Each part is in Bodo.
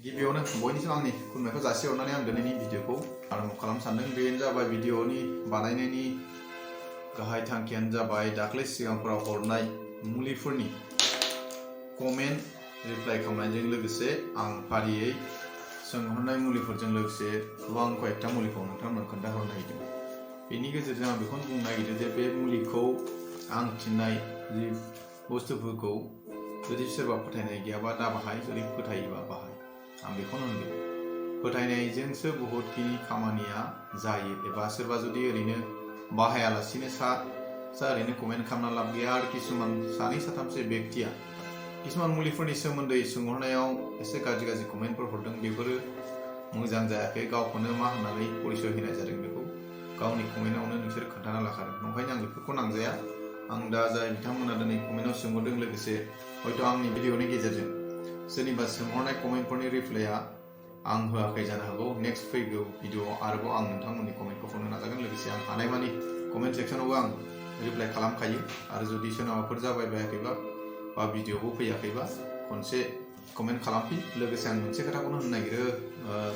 गिबियावनो बयनिसिम आंनि खुलुमनायखौ जासिहरनानै आं दिनैनि भिडिअखौ आरम्भ खालामनो सानदों। बेनो जाबाय भिडिअनि बानायनायनि गाहाय थांखियानो जाबाय दाख्लै सिगांफोराव हरनाय मुलिफोरनि कमेन्ट रिप्लाइ खालामनायजों लोगोसे आं फारियै सोंहरनाय मुलिफोरजों लोगोसे गोबां कयेकटा मुलिखौ नोंथांमोननो खोन्थाहरनो नागिरदों। बेनि गेजेरजों आं बेखौनो बुंनो नागिरदों जे बे मुलिखौ आं थिननाय जि बुस्थुफोरखौ जुदि सोरबा फोथायनाय गैयाबा दा बाहाय, जुदि फोथायोबा बाहाय। आं बेखौनो होनगोन, फोथायनायजोंसो बहुतखिनि खामानिया जायो। एबा सोरबा जुदि ओरैनो बाहायालासिनो सा ओरैनो कमेन्ट खालामना लाब गैया। आरो किसुमान सानै साथामसो बेक्तिया किसुमान मुलिफोरनि सोमोन्दै सोंहरनायाव एसे गाज्रि कमेन्टफोर हरदों। बेफोरो मोजां जायाखै। गावखौनो मा होननानै परिचय होनाय जादों बेखौ गावनि कमेन्टआवनो नोंसोर खोन्थाना लाखादों। ओंखायनो आं बेफोरखौ नांजाया। आं दा जाय बिथांमोना दिनै कमेन्टआव सोंहरदों, लोगोसे हयथ' आंनि भिडिअनि गेजेरजों सोरनिबा सोंहरनाय कमेन्टफोरनि रिप्लाइआ आं होआखै जानो हागौ। नेक्स्ट फैगौ भिडिअआव आरोबाव आं नोंथांमोननि कमेन्टखौ हरनो नाजागोन। लोगोसे आं हानायमानि कमेन्ट सेक्सनावबो आं रिप्लाइ खालामखायो। आरो जुदि सोरनाबाफोर जाबाय बायाखैबा बा भिडिअबो फैयाखैबा खनसे कमेन्ट खालामफिन। लोगोसे आं मोनसे खोथाखौनो होननो नागिरो,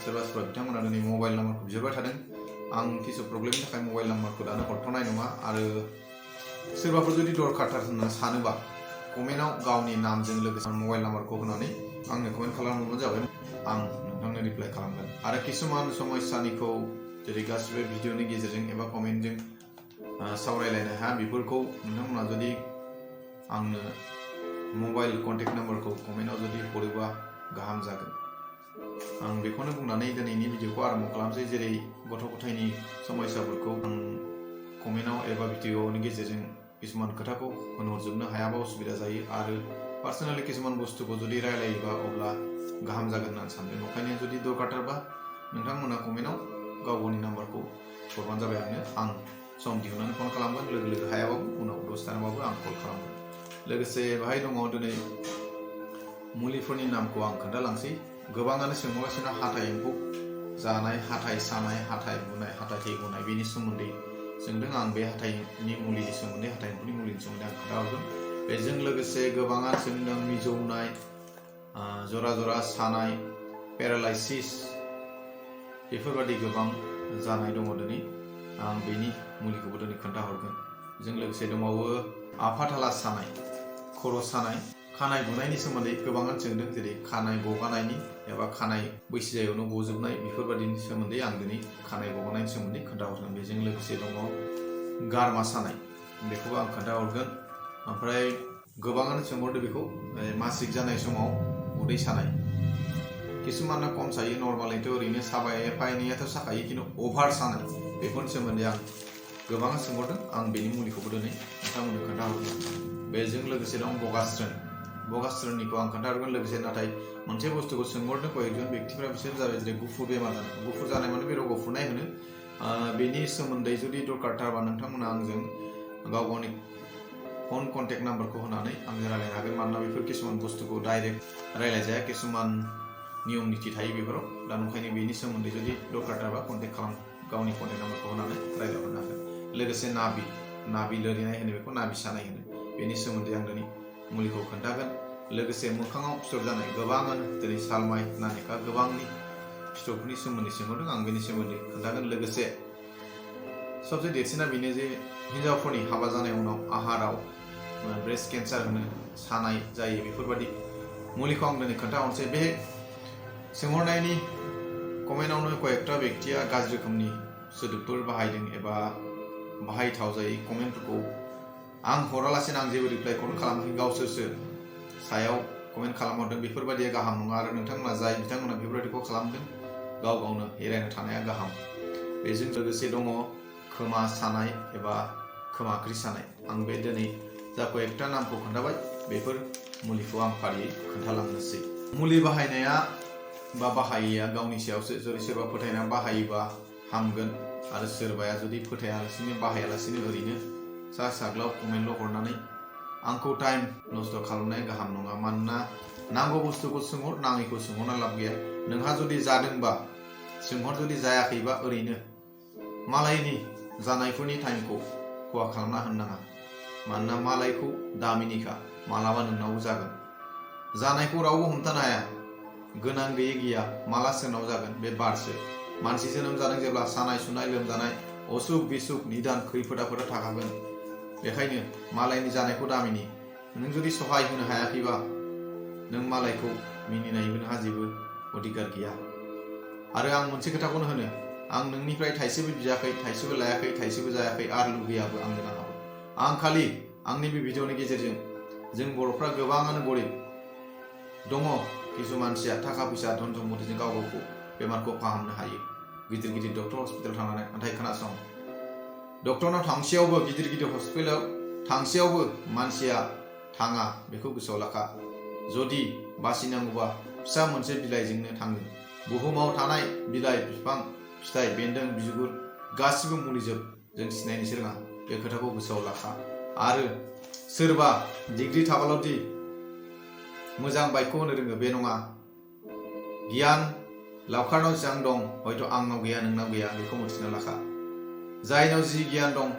सोरबा बिथांमोना दिनै मबाइल नाम्बारखौ बिहरबाय थादों। आं किसु प्रब्लेमनि थाखाय मबाइल नाम्बारखौ दानो हरथ'नाय नङा। आरो सोरबाफोर जुदि दरखारथार होनना सानोबा कमेन्टआव गावनि नामजों लोगोसे मबाइल नाम्बारखौ होनानै आंनो कमेन्ट खालामबानो जाबाय। आं नोंथांनो रिप्लाइ खालामगोन। आरो किसुमान समस्यानिखौ जेरै गासिबो भिडिअनि गेजेरजों एबा कमेन्टजों सावरायलायनो हाया, बेफोरखौ नोंथांमोना जुदि आंनो मबाइल कन्टेक्ट नाम्बारखौ कमेन्टआव जुदि हरोबा गाहाम जागोन। आं बेखौनो बुंनानै दिनैनि भिडिअखौ आरम्भ खालामसै। जेरै गथ' गथायनि समस्याफोरखौ आं कमेन्टआव एबा भिडिअनि गेजेरजों किसुमान खोथाखौ होनहरजोबनो हायाबा उसुबिदा जायो। आरो पार्सनेलि किसुमान बुस्थुखौ जुदि रायलायोबा अब्ला गाहाम जागोन होननानै सानदों। ओंखायनो जुदि दरखारथारबा नोंथांमोना कमेन्टआव गाव गावनि नाम्बारखौ हरबानो जाबाय। आं सम दिहुननानै फन खालामगोन। लोगो हायाबाबो उनाव दसे थानाबाबो आं कल खालामगोन। लोगोसे बाहाय दङ दिनै मुलिफोरनि नामखौ आं खोन्थालांसै। गोबाङानो सोंहरगासिनो हाथाइ एम्फौ जानाय, हाथाइ सानाय, हाथाइ बुनाय, हाथाइ थै गनाय, बेनि सोमोन्दै सोंदों। आं बे हाथाइनि मुलिनि सोमोन्दै, हाथाइ एम्फौनि मुलिनि सोमोन्दै आं खोन्थाहरगोन। बेजों लोगोसे गोबाङा सोंदों मिजौनाय, जरा सानाय, पेरालाइसिस, बेफोरबादि गोबां जानाय दङ दिनै। आं बेनि मुलिखौबो दिनै खोन्थाहरगोन। बेजों लोगोसे दंबावो आफाथाला सानाय, खर' सानाय, खानाय बुनायनि सोमोन्दै गोबाङानो सोंदों। जेरै खानाय गगानायनि एबा खानाय बैसो जायैयावनो गजोबनाय, बेफोरबादिनि सोमोन्दै आं दिनै खानाय गगानायनि सोमोन्दै खोन्थाहरगोन। बेजों लोगोसे दङ गारमा सानाय, बेखौबो आं खोन्थाहरगोन। ओमफ्राय गोबाङानो सोंहरदों बेखौ मासिक जानाय समाव उदै सानाय। किसुमाना खम सायो, नर्मालिथ' ओरैनो साबाय एफा एनैयाथ' साखायो, खिन्थु अभार सानाय, बेफोरनि सोमोन्दै आं गोबाङा सोंहरदों। आं बेनि मुलिखौबो दिनै नोंथांमोननो खोन्थाहरगोन। बेजों लोगोसे दं बगास्ट्रोननिखौ आं खोन्थाहरगोन। लोगोसे नाथाय मोनसे बुस्थुखौ सोंहरदों कयेकजन बेक्तिफ्रा, बिसोर जाबाय जेरै गुफुर बेमार जानाय। गुफुर जानाय माने बे रग' फुरनाय होनो। बेनि सोमोन्दै जुदि दरखारथारबा नोंथांमोना आंजों गाव गावनि फन कन्टेक्ट नाम्बारखौ होनानै आंजों रायलायनो हागोन। मानोना बेफोर किसुमान बुस्थुखौ डाइरेक्ट रायलायजाया, किसुमान नियम निथि थायो बेफोराव। दा ओंखायनो बेनि सोमोन्दै जुदि दरखारथारबा गावनि कन्टेक्ट नाम्बारखौ होनानै रायलायहरनो हागोन। लोगोसे नाभि लोरिनाय होनो, बेखौ नाभि सानाय होनो। बेनि सोमोन्दै आं दिनै मुलिखौ खोन्थागोन। लोगोसे मोखाङाव फिथर जानाय, गोबाङानो दिनै सालमाइ, नानेखा, गोबांनि फिथरफोरनि सोमोन्दै सोंहरदों। आं बेनि सोमोन्दै खोन्थागोन। लोगोसे सबसे देरसिना बेनो जे हिन्जावफोरनि हाबा जानाय उनाव आहाराव ब्रेस्ट केन्सार होनो, सानाय जायो, बेफोरबादि मुलिखौ आं दिनै खोन्थाहरनोसै। बे सोंहरनायनि कमेन्टआवनो कयेकटा बेक्तिया गाज्रि रोखोमनि सोदोबफोर बाहायदों एबा बाहायथाव जायै कमेन्टफोरखौ आं हरालासिनो आं जेबो रिप्लाइखौनो खालामाखै। गावसोरसो सायाव कमेन्ट खालामहरदों। बेफोरबादिया गाहाम नङा। आरो बिथांमोना बेफोरबादिखौ खालामदों, गाव गावनो एरायना थानाया गाहाम। बेजों लोगोसे दङ खोमा सानाय एबा खोमाख्रि सानाय। आं बे दिनै जा कयेकटा नामखौ खोन्थाबाय, बेफोर मुलिखौ आं फारियै खोन्थालांनोसै। मुलि बाहायनाया बा बाहायैया गावनि सायावसो। जुदि सोरबा फोथायना बाहायोबा हामगोन। आरो सोरबाया जुदि फोथायालासिनो बाहायालासिनो ओरैनो सा साग्लाव कमेन्टल' हरनानै आंखौ टाइम नस्थ' खालामनाया गाहाम नङा। मानोना नांगौ बुस्थुखौ सोंहर, नाङैखौ सोंहरना लाब गैया। नोंहा जुदि जादोंबा सोंहर, जुदि जायाखैबा ओरैनो मालायनि जानायफोरनि टाइमखौ खहा खालामना होननाङा। मानोना मालायखौ दामिनिखा, मालाबा नोंनावबो जागोन। जानायखौ रावबो हमथानो हाया। गोनां गैयै गैया माला सोरनाव जागोन बे बारसो मानसि जोनोम जादों जेब्ला सानाय सुनाय लोमजानाय असुख बिसुख निदान खैफोद आफोदा थाखागोन बेखायनो मालायनि जानायखौ दामिनि नों जुदि सहाय होनो हायाखैबा नों मालायखौ मिनिनायबो नोंहा जेबो अधिकार गैया आरो आं मोनसे खोथाखौनो होनो आं नोंनिफ्राय थाइसेबो बियाखै थाइसेबो लायाखै थाइसेबो जायाखै आरो लुगैयाबो आंनो नाङाबो आं खालि आंनि बे भिडिअनि गेजेरजों जों बर'फ्रा गोबाङानो गरिब दङ किसु मानसिया थाखा फैसा धन सम्पतिजों गाव गावखौ बेमारखौ फाहामनो हायो गिदिर गिदिर डक्टर हस्पिटाल थांनानै नाथाय खोनासं डक्टरनाव थांसेयावबो गिदिर गिदिर हस्पिटालाव थांसेयावबो मानसिया थाङा बेखौ गोसोआव लाखा जुदि बासिनांगौबा फिसा मोनसे बिलाइजोंनो थाङो बुहुमाव थानाय बिलाइ बिफां फिथाइ बेन्दों बिगुर गासिबो मुलिजोब जों सिनायनोसो रोङा बे खोथाखौ गोसोआव लाखा आरो सोरबा डिग्री थाबाल'दि मोजां बाइकखौ होनो रोङो बे नङा गियान लावखारनाव जेसेबां दं हयथ' आंनाव गैया नोंनाव गैया बेखौ मिथिना लाखा जायनाव जि गियान दं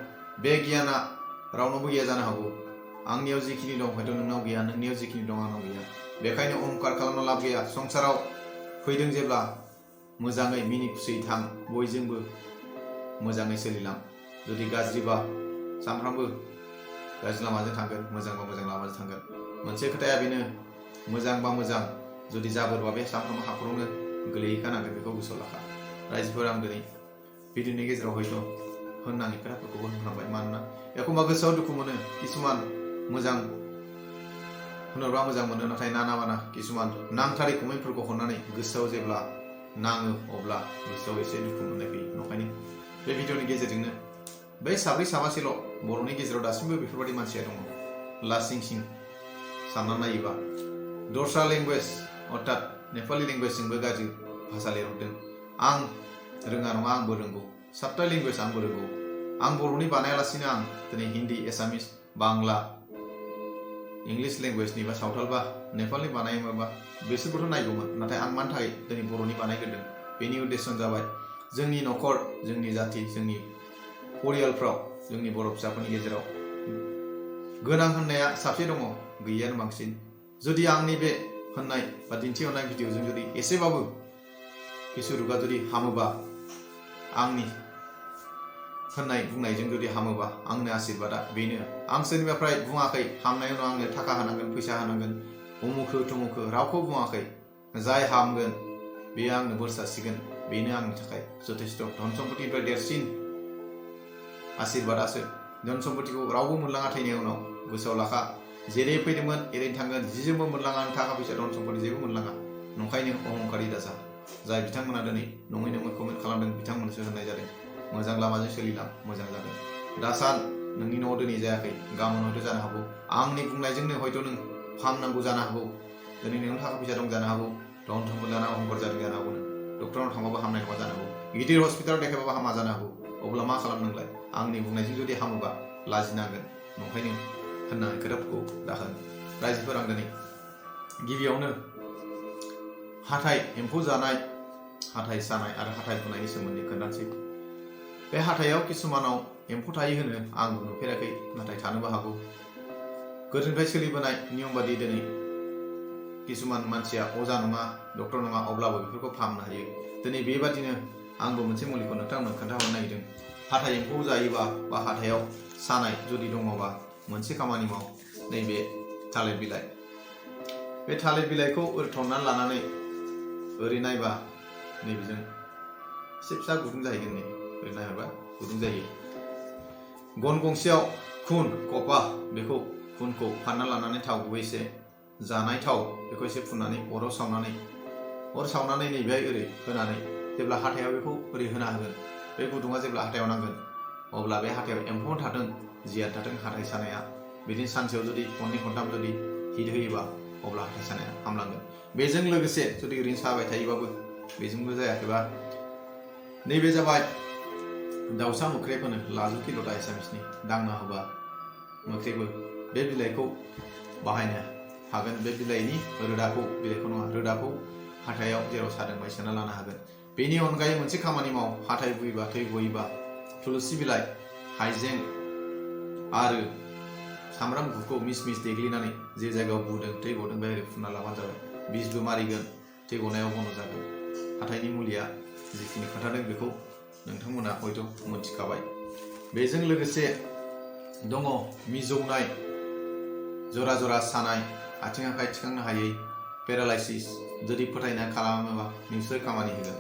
बे गियाना रावनावबो गैया जानो हागौ आंनियाव जिखिनि दं हयथ' नोंनाव गैया नोंनियाव जिखिनि दं आंनाव गैया बेखायनो अहंकार खालामना लाब गैया संसाराव फैदों जेब्ला मोजाङै मिनि खुसियै थां बयजोंबो मोजाङै सोलिलां जुदि गाज्रिबा सानफ्रामबो गाज्रि लामाजों थांगोन मोजांबा मोजां लामाजों थांगोन मोनसे खोथाया बेनो मोजांबा मोजां जुदि जाबोरबा बे सानफ्रामबो हाखरावनो गोलैहैखानांगोन बेखौ गोसोआव लाखा रायजोफोर आं दिनै भिडिअनि गेजेराव हयथ' होननाङि खोथाफोरखौबो होनफ्लांबाय मानोना एखमबा गोसोआव दुखु मोनो किसुमान मोजां होनोब्ला मोजां मोनो नाथाय नाना बाना किसुमान नांथारै कमेन्टफोरखौ हरनानै गोसोआव जेब्ला नाङो अब्ला गोसोआव एसे दुखु मोननाय फैयो ओंखायनो बे भिडिअनि गेजेरजोंनो बै साब्रै साबासेल' बर'नि गेजेराव दासिमबो बेफोरबायदि मानसिया दङ लासिं सिं सानना नायोबा दस्रा लेंगुवेज अर्थात नेपालि लेंगुवेजजोंबो गाज्रि भाषा लिरहरदों आं रोङा नङा आंबो रोंगौ सातथा लेंगुवेज आंबो रोंगौ आं बर'नि बानायालासिनो आं दिनै हिन्दी एसामिस बांला इंलिश लेंगुवेजनि बा सावथाल बा नेपालनि बानायोमोनबा बिसोरखौथ' नायगौमोन नाथाय आं मानि थाखाय दिनै बर'नि बानायग्रोदों बेनि उद्देश्यआ जाबाय जोंनि न'खर जोंनि जाथि जोंनि परियालफ्राव जोंनि बर' फिसाफोरनि गेजेराव गोनां होननाया साबसे दङ गैयानो बांसिन जुदि आंनि बे होननाय बा दिन्थिहरनाय भिडिअजों जुदि एसेबाबो किसु रुगा जुदि हामोबा आंनि होननाय बुंनायजों जुदि हामोबा आंनो आशीर्बादा बेनो आं सोरनिफ्राय बुङाखै हामनाय उनाव आंनो थाखा होनांगोन फैसा होनांगोन उमुखो तुमुखो रावखौ बुङाखै जाय हामगोन बेयो आंनो बोर सारसिगोन बेनो आंनि थाखाय जथेस्थ धन सम्पतिनिफ्राय देरसिन आशीर्बादासो धन सम्पतिखौ रावबो मोनलाङा थैनाय उनाव गोसोआव लाखा जेरै फैदोंमोन एरैनो थांगोन जिजोंबो मोनलाङा थाखा फैसा धन सम्पति जेबो मोनलाङा नंखायनो अहंकारि दाजा जाय बिथांमोना दिनै नङै नङै कमेन्ट खालामदों बिथांमोनसो होननाय जादों मोजां लामाजों सोलिलां मोजां जागोन दासान नोंनि न'आव दिनै जायाखै गाबोन हयथ' जानो हागौ आंनि बुंनायजोंनो हयथ' नों फाहामनांगौ जानो हागौ दिनै नोंनाव थाखा फैसा दं जानो हागौ धन सम्पति लाना अहंकार जादों जानो हागौ नों डक्टरनाव थांबाबो हामनाय नङा जानो हागौ गिदिर हस्पिटालाव देखायबाबो हामा जानो हागौ अब्ला मा खालामनोंलाय आंनि बुंनायजों जुदि हामोबा लाजिनांगोन नंखायनो होननाय खोथाफोरखौ दाहोन रायजोफोर आं दिनै गिबियावनो हाथाइ एम्फौ जानाय हाथाइ सानाय आरो हाथाइ बुनायनि सोमोन्दै खोन्थानोसै बे हाथायाव किसुमानाव एम्फौ थायो होनो आं नुफेराखै नाथाय थानोबो हागौ गोदोनिफ्राय सोलिबोनाय नियम बादि दिनै किसुमान मानसिया अजा नङा डक्टर नङा अब्लाबो बेफोरखौ फाहामनो हायो दिनै बेबादिनो आंबो मोनसे मुलिखौ नोंथांमोन खोन्थाहरनो नागिरदों हाथाइ एम्फौ जायोबा बा हाथायाव सानाय जुदि दङबा मोनसे खामानि माव नैबे थालिर बिलाइ बे थालिर बिलाइखौ ओरै थननानै लानानै ओरै नायबा नैबेजों एसे फिसा गुदुं जाहैगोन नै ओरै नायबा गुदुं जायो गन गंसेयाव खुन कपा बेखौ खुनखौ फानना लानानै थाव गुबै एसे जानाय थाव बेखौ एसे फुननानै अराव सावनानै अर सावनानै नैबेहाय ओरै होनानै जेब्ला हाथायाव बेखौ ओरै होना होगोन बे गुदुङा जेब्ला हाथायाव नांगोन अब्ला बे हाथायाव एम्फौ थाथों जिया थाथों हाथाइ सानाया बिदिनो सानसेयाव जुदि खननै खनथाम जुदि हिट होयोबा अब्ला हाथाइ सानाया हामलांगोन बेजों लोगोसे जुदि ओरैनो साबाय थायोबाबो बेजोंबो जायाखैबा नैबे जाबाय दाउसा मोख्रेब होनो लाजुखि लता एसामिसनि दांना होबा मोख्रेबो बे बिलाइखौ बाहायनो हागोन बे बिलाइनि बिलाइखौ नङा रोदाखौ हाथायाव जेराव सादों बाय सोना लानो हागोन बेनि अनगायै मोनसे खामानि माव हाथाइ बुयोबा थै गयोबा थुलुसि बिलाइ हाइजें आरो सामब्राम गुफुरखौ मिस मिस देग्लिनानै जे जायगायाव बुदों थै गदों बे ओरै फुनना लाबानो जाबाय बिसबो मारिगोन थै गनायाव बन्द जागोन। हाथाइनि मुलिया जिखिनि खोन्थादों बेखौ नोंथांमोना हयथ' मोनथिखाबाय। बेजों लोगोसे दङ मिजौनाय, जरा जरा सानाय, आथिं आखाइ थिखांनो हायै, पेरालाइसिस। जुदि फोथायना खालामोबा निसय खामानि होगोन।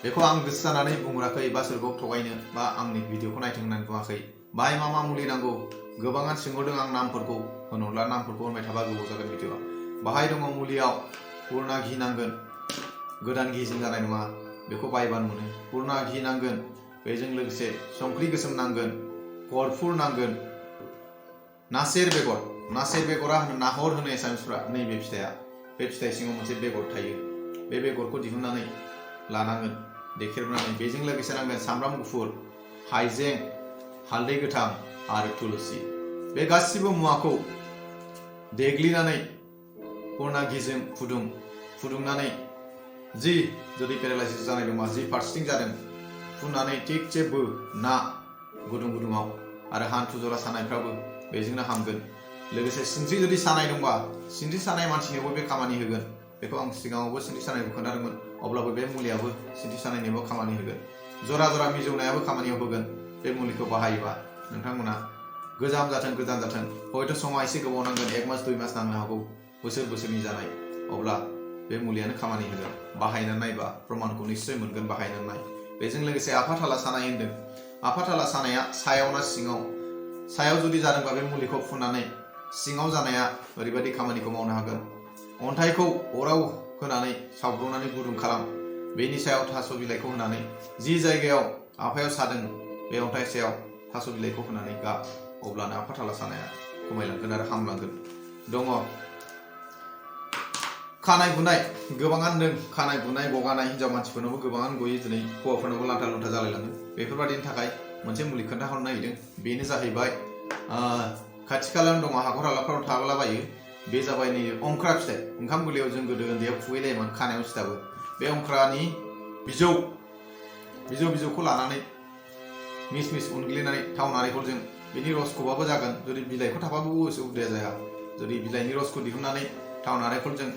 बेखौ आं गोसो जानानै बुंहराखै बा सोरखौ थगायनो बा आंनि भिडिअखौ नायथों होननानै बुङाखै। बाहाय मा मा मुलि नांगौ गोबाङानो सोंहरदों, आं नामफोरखौ होनहरला, नामफोरखौ होनबाय थाबा गोबाव जागोन भिडिअआ। बाहाय दङ मुलियाव पुर्ना घि नांगोन, गोदान घिजों जानाय नङा, बेखौ बायबानो मोनो। पुर्ना घि नांगोन, बेजों लोगोसे संख्रि गोसोम नांगोन, गरफुर नांगोन, नासेर बेगर। नासेर बेगरा नाहर होनो एसामिसफ्रा। नैबे फिथाइया, बे फिथाइ सिङाव मोनसे बेगर थायो, बे बेगरखौ दिहुननानै लानांगोन देखेरनानै। बेजों लोगोसे नांगोन सामब्राम गुफुर, हाइजें, हालदै गोथां आरो थुलुसि। बे गासिबो मुवाखौ देग्लिनानै पुर्ना घिजों फुदुंनानै जुदि पेरालाइसिस जानाय दंबा, जि फारसेथिं जादों, फुननानै थिगसे ना गुदुं गुदुङाव। आरो हान्थु जरा सानायफ्राबो बेजोंनो हामगोन। लोगोसे सिनस्रि जुदि सानाय दंबा, सिनस्रि सानाय मानसिनोबो बे खामानि होगोन। बेखौ आं सिगाङावबो सिनस्रि सानायखौ खोन्थादोंमोन, अब्लाबो बे मुलियाबो सिनस्रि सानायनिबो खामानि होगोन। जरा जरा मिजौनायाबो खामानियाव होगोन बे मुलिखौ बाहायोबा। नोंथांमोना गोजाम जाथों गोजान जाथों, हयथ' समा एसे गोबाव नांगोन, 1 मास 2 मास नांनो हागौ, बोसोरनि जानाय, अब्ला बे मुलियानो खामानि होगोन। बाहायनानै नायबा प्रमाणखौ निश्चय मोनगोन, बाहायनानै नाय। बेजों लोगोसे आफाथाला सानाय होनदों। आफाथाला सानाया सायाव ना सिङाव? सायाव जुदि जादोंबा बे मुलिखौ फुननानै सिङाव जानाया ओरैबायदि खामानिखौ मावनो हागोन। अन्थाइखौ अराव होनानै सावब्रनानै गुदुं खालाम, बेनि सायाव थास' बिलाइखौ होनानै जि जायगायाव आफायाव सादों बे अन्थाइ सायाव थास' बिलाइखौ होनानै गाब, अब्लानो आफाथाला सानाया खमायलांगोन आरो हामलांगोन। दङ खानाय गुनाय। गोबाङानो होनदों खानाय गुनाय, गगानाय, हिनजाव मानसिफोरनावबो गोबाङानो गयो, दिनै हौवाफोरनावबो लान्था लुन्था जालायलाङो। बेफोरबादिनि थाखाय मोनसे मुलि खोन्थाहरनो नागिरदों। बेनो जाहैबाय खाथि खालायावनो दङ, हाखर हालाफ्राव थालाबायो। बे जाबाय नै अंख्रा फिथाइ। ओंखाम गोरलैयाव जों गोदो उन्दैयाव खुबैलायोमोन, खानायाव सिथाबो। बे अंख्रानि बिजौखौ लानानै मिस मिस उनग्लिनानै थाव नारेंखलजों, बिनि रसखौबाबो जागोन, जुदि बिलाइखौ थाबाबो उसुबिदा जाया। जुदि बिलाइनि रसखौ दिहुननानै थाव नारेंखलजों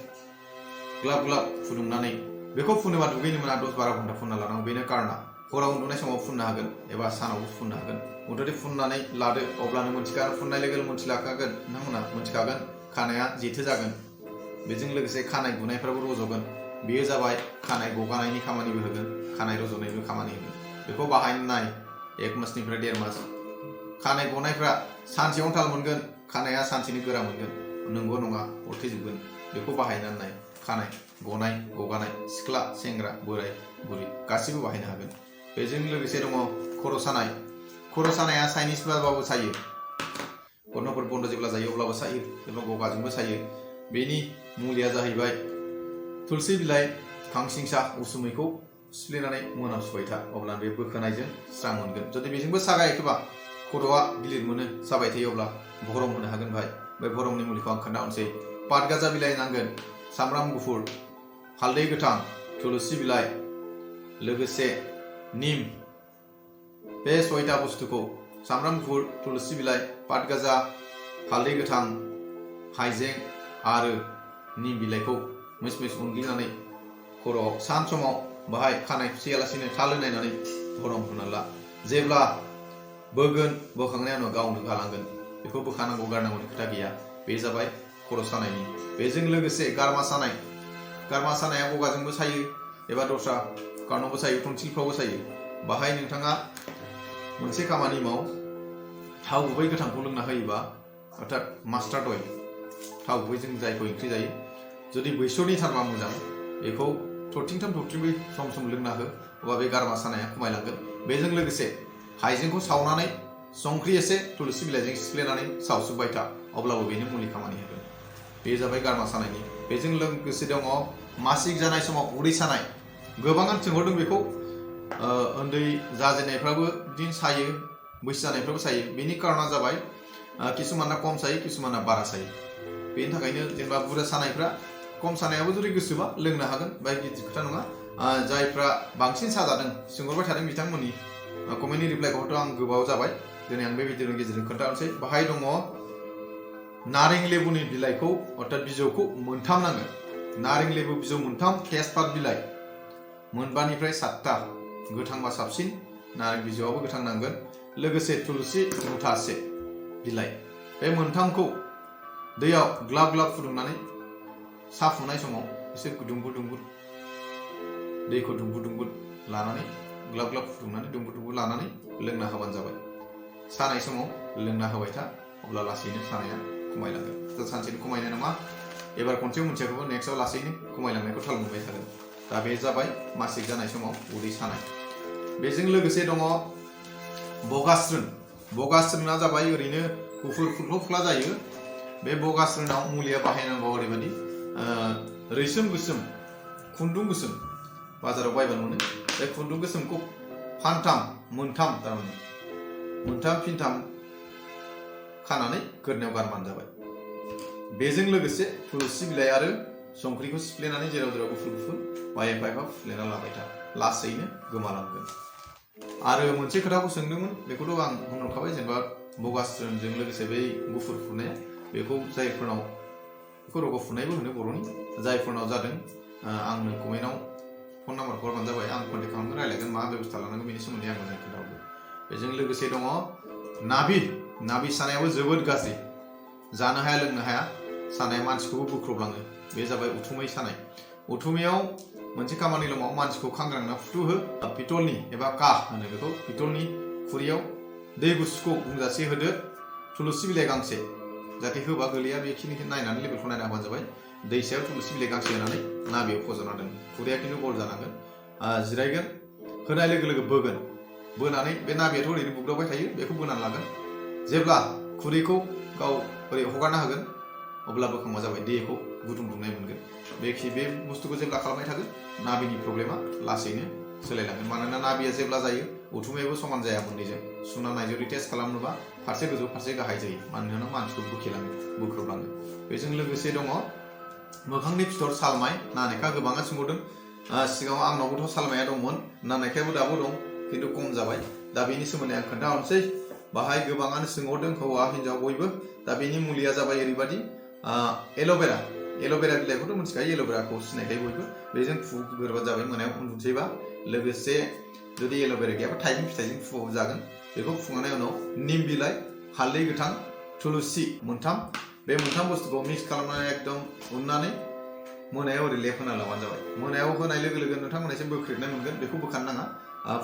ग्लाब ग्लाब फुदुंनानै, बेखौ फुनोबा दुगैनो मोना, 10-12 घन्टा फुनना लानांगौ। बेनो कारना। हराव उन्दुनाय समाव फुननो हागोन एबा सानावबो फुननो हागोन। मुथथे फुननानै लादो, अब्लानो मोनथिखागोन, फुननाय लोगो लोगो मोनथिलाखागोन, नोंथांमोना मोनथिखागोन खानाया जेथो जागोन। बेजों लोगोसे खानाय गुनायफ्राबो रज'गोन। बेयो जाबाय खानाय गगानायनि खामानिबो होगोन, खानाय रज'नायनिबो खामानि होगोन। बेखौ बाहायनो नाय, 1 मासनिफ्राय 1.5 मास। खानाय गनायफ्रा सानसेयावनो थाल मोनगोन, खानाया सानसेनि गोरा मोनगोन, नंगौ नङा अरथेजोबगोन। बेखौ बाहायनानै नाय। खानाय गनाय गगानाय, सिख्ला सेंग्रा बोराय बुरि गासिबो बाहायनो हागोन। बेजों लोगोसे दङ खर' सानाय। खर' सानाया चाइनिस बाबाबो सायो, कर्णफोर बन्द जेब्ला जायो अब्लाबो सायो, जेब्ला गगाजोंबो सायो। बेनि मुलिया जाहैबाय थुलसि बिलाइ, खांसिंसा, उसुमैखौ सिफ्लेनानै मोनायाव सुबाय था, अब्ला बे बोखोनायजों स्रां मोनगोन। जुदि बेजोंबो सागायाखैबा, खर'आ गिलिर मोनो, साबाय थायो, अब्ला भरम होनो हागोन भाई। बे भरमनि मुलिखौ आं खोन्थाहरनोसै। पातगाजा बिलाइ नांगोन, सामब्राम गुफुर, हालदै गोथां, थुलुसि बिलाइ, लोगोसे निम। बे 6टा बुस्थुखौ सामब्राम गुफुर, थुलुसि बिलाइ, पातगाजा, हालदै गोथां, हाइजें आरो निम बिलाइखौ मिस मिस उनग्लिनानै खर'आव सान समाव बाहाय खानाय खुसेयालासिनो थाल नायनानै भरम होना ला। जेब्ला बोगोन, बोखांनायनि उनाव गावनो गालांगोन। बेखौ बोखानांगौ गारनांगौनि खोथा गैया। बे जाबाय खर' सानायनि। बेजों लोगोसे गारमा सानाय। गारमा सानाया गगाजोंबो सायो एबा दस्रा कारनावबो सायो, टन्सिलफ्रावबो सायो। बाहाय नोंथाङा मोनसे खामानि माव, थाव गुबै गोथांखौ लोंना होयोबा, अर्थात मास्टार्ड अइल, थाव गुबै जों जायखौ ओंख्रि जायो, जुदि बैसोरनि थारबा मोजां, बेखौ थरथिंथाम थरथिंब्रै सम सम लोंना हो, अब्ला बे गारमा सानाया खमायलांगोन। बेजों लोगोसे हाइजेंखौ सावनानै संख्रि एसे थुलुसि बिलाइजों सिफ्लेनानै सावसुबबाय था, अब्लाबो बेनो मुलि खामानि होगोन। बे जाबाय गारमा सानायनि। बेजों लोगोसे दङ मासिक जानाय समाव उदै सानाय। गोबाङानो सोंहरदों बेखौ। उन्दै जाजेननायफ्राबो बिदिनो सायो, बैसो जानायफ्राबो सायो। बेनि कारना जाबाय किसुमाना खम सायो, किसुमाना बारा सायो। बेनि थाखायनो जेनेबा बुरजा सानायफ्रा, खम सानायाबो जुदि गोसोबा लोंनो हागोन, बाय गिदिर खोथा नङा। जायफ्रा बांसिन साजादों, सोंहरबाय थादों, बिथांमोननि कमेन्टनि रिप्लाइखौथ' आं गोबाव जाबाय, दिनै आं बे भिडिअनि गेजेरजों खोन्थाहरनोसै। बाहाय दङ नारें लेबुनि बिलाइखौ, अर्थात बिजौखौ 3 नांगोन। नारें लेबु बिजौ मोनथाम तेजपात बिलाइ मोनबानिफ्राय 7टा गोथांबा साबसिन नारें बिजौआबो गोथां नांगोन लोगोसे थुलुसि मुथासे बिलाइ बे मोनथामखौ दैयाव ग्लाब ग्लाब फुदुंनानै सा फुंनाय समाव एसे दुंबुर दैखौ दुंबुर लानानै ग्लाब ग्लाब फुदुंनानै दुंबुर लानानै लोंना होबानो जाबाय सानाय समाव लोंना होबाय था अब्ला लासैनो सानाया खमायलांगोन सानसेनो खमायनाय नङा एबार खनसेयाव मोनसेखौबो नेक्स्टआव लासैनो खमायलांनायखौ थाल मोनबाय थागोन दा बे जाबाय मासिक जानाय समाव उदै सानाय बेजों लोगोसे दङ बगास्रोना जाबाय ओरैनो गुफुर फुख्ला जायो बे बगास्रोनाव मुलिया बाहायनांगौ ओरैबायदि रैसोम गोसोम खुन्दुं गोसोम बाजाराव बायबानो मोनो बे खुन्दुं गोसोमखौ मोनथाम थारमाने मोनथाम फिनथाम खानानै गोदनायाव गारबानो जाबाय बेजों लोगोसे थुलुसि बिलाइ आरो संख्रिखौ सिफ्लेनानै जेराव गुफुर बायफा फुफ्लेना लाबाय था लासैनो गोमालांगोन आरो मोनसे खोथाखौ सोंदोंमोन बेखौथ' आं होनहरखाबाय जेनेबा बगास्रोनजों लोगोसे बै गुफुर फुनाया बेखौ जायफोरनाव खर'खौ फुनायबो होनो बर'नि जायफोरनाव जादों आंनो कमेन्टआव फन नाम्बारखौ हरबानो जाबाय आं कन्टेक्ट खालामनानै रायलायगोन मा बेबस्था लानांगौ बेनि सोमोन्दै आं मोजां खोन्थाहरगोन बेजों लोगोसे दङ नाभि सानायाबो जोबोद गाज्रि जानो हाया लोंनो हाया सानाया मानसिखौबो बुख्रबलाङो बे जाबाय उथुमै सानाय उथुमैयाव मोनसे खामानिल' माव मानसिखौ खांग्रांना फुथुहो पितलनि एबा काह होनो बेखौ पितलनि खुरियाव दै गुसुखौ बुंजासे होदो थुलुसि बिलाइ गांसे जाहाथे होबा गोलैया बेखिनिखौ नायनानै लेभेलखौ नायना होबानो जाबाय दै सायाव थुलुसि बिलाइ गांसे होनानै नाभियाव फज'ना दोन खुरिया खिन्थु गल जानांगोन जिरायगोन होनाय लोगो बोनानै बे नाभियाथ' ओरैनो बुग्दावबाय थायो बेखौ बोनानै लागोन जेब्ला खुरिखौ गाव ओरै हगारना होगोन अब्ला बोखांबा जाबाय दैखौ गुदुं दुंनाय मोनगोन बे बुस्थुखौ जेब्ला खालामबाय थागोन नाभिनि प्रब्लेमा लासैनो सोलायलांगोन मानोना नाभिया जेब्ला जायो उथुमायाबो समान जाया मोननैजों सुना नायजों टेस्ट खालामनोबा फारसे गोजौ फारसे गाहाय जायो मानोना मानसिखौ बुख्रबलाङो बेजों लोगोसे दङ मोखांनि फिथर सालमाय नानेखा गोबाङा सोंहरदों सिगाङाव आंनावबोथ' सालमाया दंमोन नानेखायाबो दाबो दं खिन्थु खम जाबाय दा बेनि सोमोन्दै आं खोन्थाहरनोसै बाहाय गोबाङानो सोंहरदों हौवा हिन्जाव बयबो दा बेनि मुलिया जाबाय ओरैबायदि एल'भेरा बिलाइखौथ' मिथिखायो एल'भेराखौ सिनायखायो बयबो बेजों फुग्रोबानो जाबाय मोनायाव उन्दुसैबा लोगोसे जुदि एल'भेरा गैयाबा थाइगिर फिथाइजों फुबाबो जागोन बेखौ फुखांनायनि उनाव निम बिलाइ हालदै गोथां थुलुसि बे मोनथाम बुस्थुखौ मिक्स खालामनानै एकदम उननानै मोनायाव ओरै लेप होना लाबानो जाबाय मोनायाव होनाय लोगो नोंथांमोना एसे बोख्रेबनाय मोनगोन बेखौ बोखानो नाङा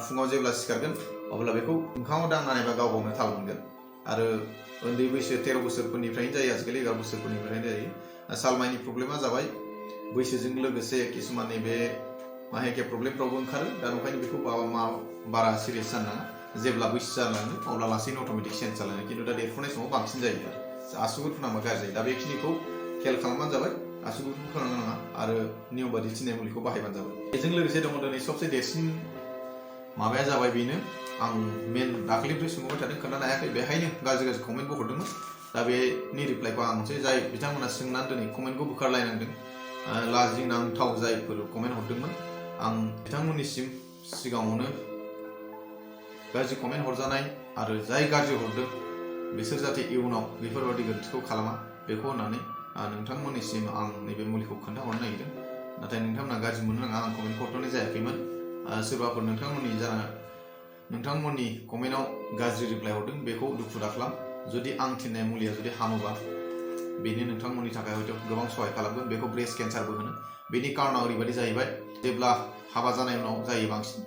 फुङाव जेब्ला सिखारगोन अब्ला बेखौ ओंखामाव दांनानै बा गाव गावनो थाल मोनगोन आरो उन्दै बैसो 13 बोसोरफोरनिफ्रायनो जायो आजिखालि 11 बोसोरफोरनिफ्रायनो जायो सालमाइनि प्रब्लेमा जाबाय बैसोजों लोगोसे किसुमाननि बे माहेकिया प्रब्लेमफ्रावबो ओंखारो दा ओंखायनो बेखौ बारा सिरियास जानो नाङा जेब्ला बैसो जालाङो अब्ला लासैनो अट'मेटिक चेन्ज जालाङो खिन्थु दा देरफुनाय समाव बांसिन जायो आरो आसुगुर फुनांबा गाज्रि जायो दा बेखिनिखौ खेल खालामबानो जाबाय आसुगुरखौ फोनांनो नाङा आरो नियम बादि थिननाय मुलिखौ बाहायबानो जाबाय बेजों लोगोसे दङ दिनै सबसे देरसिन माबाया जाबाय बेनो आं मेन दाख्लैनिफ्राय सोंबाय थादों खोन्थानो हायाखै बेहायनो गाज्रि कमेन्टबो हरदोंमोन दा बेनि रिप्लाइखौ आं मोनसे जाय बिथांमोना सोंनानै दिनै कमेन्टखौ बोखारलायनांदों लाजिनांथाव जायफोर कमेन्ट हरदोंमोन आं बिथांमोननिसिम सिगाङावनो गाज्रि कमेन्ट हरजानाय आरो जाय गाज्रि हरदों बिसोर जाहाथे इयुनाव बेफोरबायदि गोरोन्थिखौ खालामा बेखौ होननानै नोंथांमोननिसिम आं नैबे मुलिखौ खोन्थाहरनो नागिरदों नाथाय नोंथांमोना गाज्रि मोननो नाङा आं कमेन्टखौ हरथ'नाय जायाखैमोन सोरबाफोर नोंथांमोननि कमेन्टआव गाज्रि रिप्लाइ हरदों बेखौ दुखु दाख्लाम जुदि आं थिननाय मुलिया जुदि हामोबा बेनो नोंथांमोननि थाखाय हयथ' गोबां सहाय खालामगोन बेखौ ब्रेस्ट केन्सारबो होनो बेनि कारना ओरैबायदि जाहैबाय जेब्ला हाबा जानाय उनाव जायो बांसिन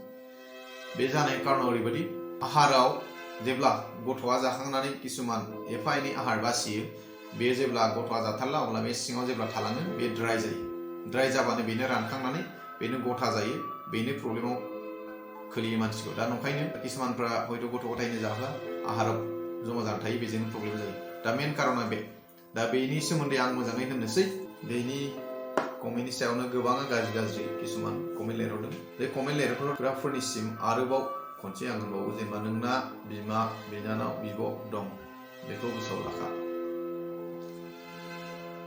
बे जानायनि कारना ओरैबायदि आहाराव जेब्ला गथ'आ जाखांनानै किसुमान एफा एनै आहार बासियो बे जेब्ला गथ'आ जाथारला अब्ला बे सिङाव जेब्ला थालाङो बे ड्राइ जायो ड्राइ जाबानो बेनो रानखांनानै बेनो गथा जायो बेनो प्रब्लेमाव खोलियो मानसिखौ दा नंखायनो किसुमानफ्रा हयथ' गथ' गथायनो जाहोआ आहाराव जमा जाना थायो बेजोंनो प्रब्लेम जायो दा मेन कारना बे दा बेनि सोमोन्दै आं मोजाङै होननोसै बेनि कमेन्टनि सायावनो गोबाङा गाज्रि किसुमान कमेन्ट लिरहरदों बे कमेन्ट लिरहरग्राफोरनिसिम आरोबाव खनसे आं होनबावो जेनेबा नोंना बिमा बिनानाव बिब' दं बेखौ गोसोआव लाखा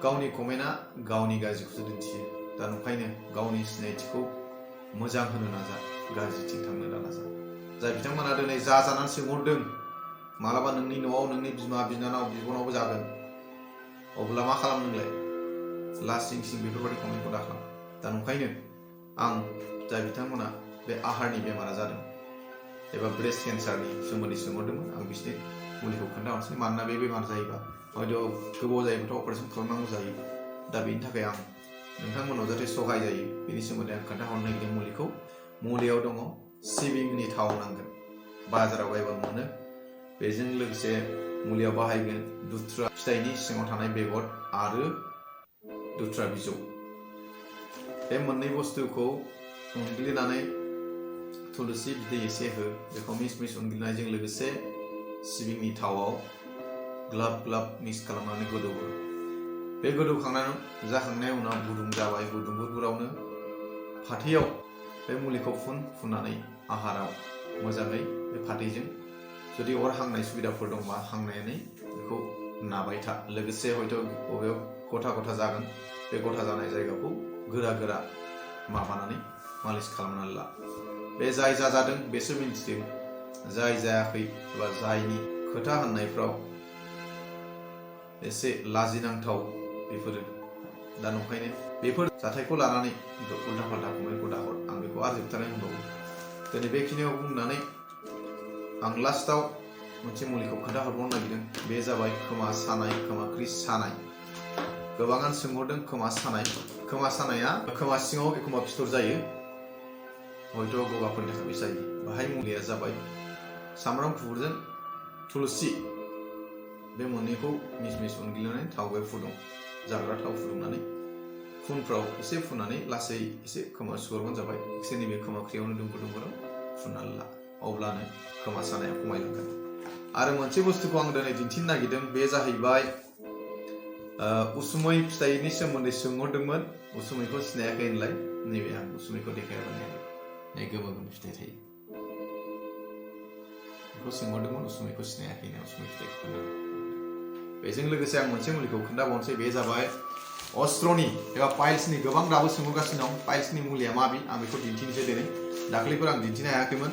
गावनि कमेन्टआ गावनि गाज्रिखौसो दिन्थियो दा नंखायनो गावनि सिनायथिखौ मोजां होनो नाजा गाज्रिथिं थांनो दा नाजा जाय बिथांमोना दिनै जानानै सोंहरदों मालाबा नोंनि न'आव नोंनि बिमा बिनानाव बिब'नावबो जागोन अब्ला मा खालाम नोंलाय लास्टिं बेफोरबायदि कमेन्टखौ दाखालाम। दा नंखायनो आं जाय बिथांमोना बे आहारनि बेमारा जादों एबा ब्रेस्ट केन्सारनि सोमोन्दै सोंहरदोंमोन आं बिसोरनि मुलिखौ खोन्थाहरसै। मानोना बे बेमार जायोबा हयथ' गोबाव जायोबाथ' अपारेसन खालामनांगौ जायो। दा बेनि थाखाय आं नोंथांमोनाव जाहाथे सहाय जायो बेनि सोमोन्दै आं खोन्थाहरनो नागिरदों मुलिखौ। मुलियाव दङ सिबिंनि थाव नांगोन, बाजाराव बायबा मोनो। बेजों लोगोसे मुलियाव बाहायगोन दुथ्रा फिथाइनि सिङाव थानाय बेगर आरो दुथ्रा बिजौ। बे मोननै बुस्थुखौ उनग्लिनानै थुलुसि बिदै एसे हो, बेखौ मिस मिस उनग्लिनायजों लोगोसे सिबिंनि थावआव ग्लाब ग्लाब मिक्स खालामनानै गोदौहो। बे जाखांनायनि उनाव गुदुं जाबाय, गुदुं गुदुरावनो फाथैयाव बे मुलिखौ फुननानै आहाराव मोजाङै बे फाथैजों जुदि अर हांनाय सुबिदाफोर दंबा हांनानै बेखौ नाबाय था। लोगोसे हयथ' बबेयाव गथा गथा जागोन, बे गथा जानाय जायगाखौ गोरा गोरा माबानानै मालिस खालामनानै ला। बे जाय जाजादों बेसो मिन्थिदों, जाय जायाखै एबा जायनि खोथा होननायफ्राव एसे लाजिनांथाव बेफोरो। दा नंखायनो बेफोर जाथायखौ लानानै उल्था फाल्था कमेन्टखौ दाहर, आं बेखौ आरो जोबथारनाय होनबावो। दिनै बेखिनियाव बुंनानै आं लास्टाव मोनसे मुलिखौ खोन्थाहरबावनो नागिरदों। बे जाबाय खोमा सानाय, खोमाख्रि सानाय। गोबाङानो सोंहरदों खोमा सानाय। खोमा सानाया खोमा सिङाव एखमबा फिथर जायो, हयथ' गगाफोरनि थाखाय जायो। बाहाय मुलिया जाबाय सामब्राम गुफुरजों थुलुसि, बे मोननैखौ मिस मिस उनग्लिनानै थावआव जाग्रा थाव फुदुंनानै खुनफ्राव एसे फुननानै लासै एसे खोमायाव सुहरबानो जाबाय। एसे नैबे खोमाख्रियावनो दुंबुराव फुननानै ला, अब्लानो खोमा सानाया खमायलांगोन। आरो मोनसे बुस्थुखौ आं दिनै दिन्थिनो नागिरदों, बे जाहैबाय उसुमै फिथाइनि सोमोन्दै सोंहरदोंमोन। उसुमैखौ सिनायाखै होनलाय? नैबे आं उसुमैखौ देखायबाय, नै गोमो गोमो फिथाइ थायो। बेखौ सोंहरदोंमोन उसुमैखौ सिनायाखै ना, उसुमै फिथाइखौ खोन्थाहर। बेजों लोगोसे आं मोनसे मुलिखौ खोन्थाबावनोसै। बे जाबाय अस्ट्रनि एबा पाइल्सनि। गोबां दाबो सोंहरगासिनो दं पाइल्सनि मुलिया माबि, आं बेखौ दिन्थिनोसै दिनै। दाख्लैफोर आं दिन्थिनो हायाखैमोन।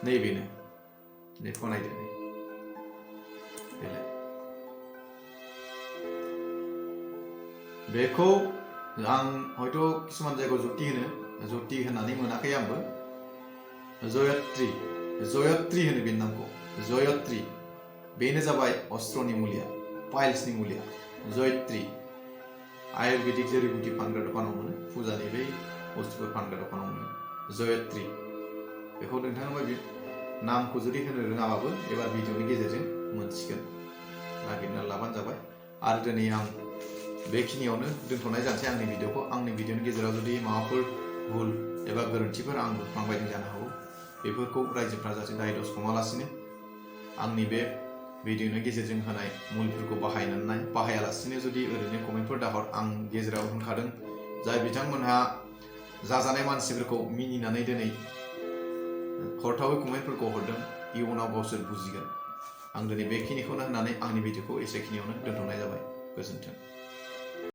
नैबेनो, बेखौ नायदो। बेखौ आं हयथ' किसुमान जायगायाव जति होननानै मोनाखै आंबो। जयत्री होनो बेनि नामखौ, जयत्री। बेनो जाबाय अस्ट्रनि मुलिया, पाइल्सनि मुलिया। जयत्री आयुर्वेदिक जड़ीबुटि फानग्रा दखानाव मोनो, फुजानि बै बुस्थुफोर फानग्रा दखानाव मोनो। जयत्री, बेखौ नोंथाङा बे नामखौ जुदि होनो रोङाबाबो एबार भिडिअनि गेजेरजों मोनसिगोन, नागिरना लाबानो जाबाय। आरो दिनै आं बेखिनियावनो दोनथ'नाय जानोसै आंनि भिडिअखौ। आंनि भिडिअनि गेजेराव जुदि माबाफोर भुल एबा गोरोन्थिफोर आं बुंफ्लांबायदों जानो हागौ, बेफोरखौ रायजोफ्रा जाहाथे दाय दस खालामालासिनो आंनि बे भिडिअनि गेजेरजों होनाय मुलिफोरखौ बाहायालासिनो जुदि ओरैनो कमेन्टफोर दाहर। आं गेजेराव होनखादों, जाय बिथांमोनहा जाजानाय मानसिफोरखौ मिनिनानै दिनै हरथावै कमेन्टफोरखौ हरदों, इयुनाव गावसोर बुजिगोन। आं दिनै बेखिनिखौनो होननानै आंनि भिडिअखौ एसेखिनियावनो दोनथ'नाय जाबाय। गोजोन्थों।